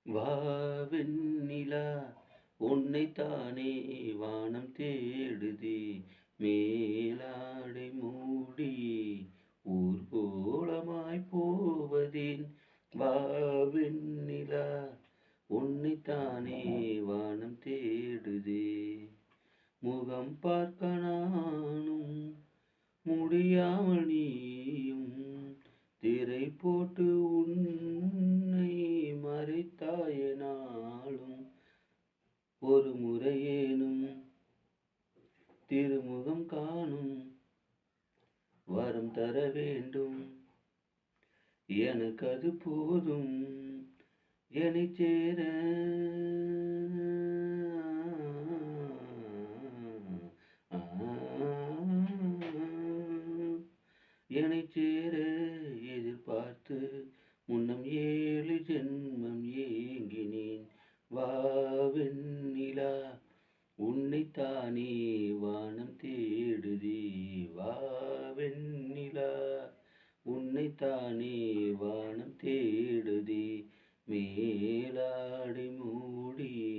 வா வெண்ணிலா உன்னைத்தானே வானம் தேடுதே மேலாடை மூடியே ஊர்கோலமாய் போவதேன் வா வெண்ணிலா உன்னைத்தானே வானம் தேடுதே முகம் பார்க்க நானும் முடியாமல் நீயும் திரை போட்டு உன்னை மறைத்தாயனாலும் ஒரு முறையேனும் திருமுகம் காணும் வரம் தர வேண்டும் எனக்கு அது போதும் என்னை சேர என்னை சேர எதிர்பார்த்து முன்னம் 7 ஜென்மம் ஏங்கினேன் வா வெண்ணிலா உன்னைத்தானே வானம் தேடுதே வா வெண்ணிலா உன்னைத்தானே வானம் தேடுதே மேலாடை மூடியே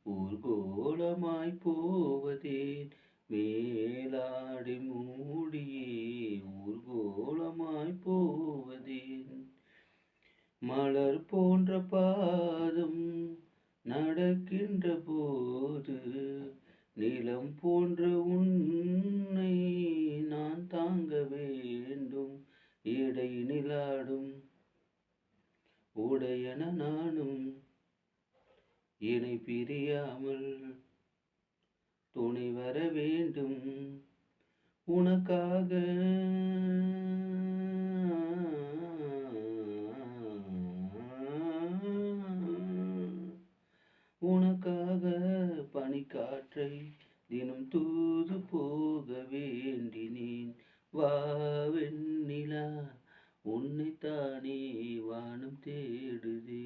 ஊர்கோலமாய் போவதேன் மேலாடை மூடியே ஊர்கோலமாய் போவதேன் மலர் போன்ற பாதம் நடக்கின்ற போது நிலம் போன்ற உன்னை நான் தாங்க வேண்டும் இடை நிலாடும் உடையன நானும் இணை பிரியாமல் துணை வர வேண்டும் உனக்காக உனக்காக பனிக்காற்றை தினம் தூது போக வேண்டினேன் வா வெண்ணிலா உன்னைத்தானே வானம் தேடுதே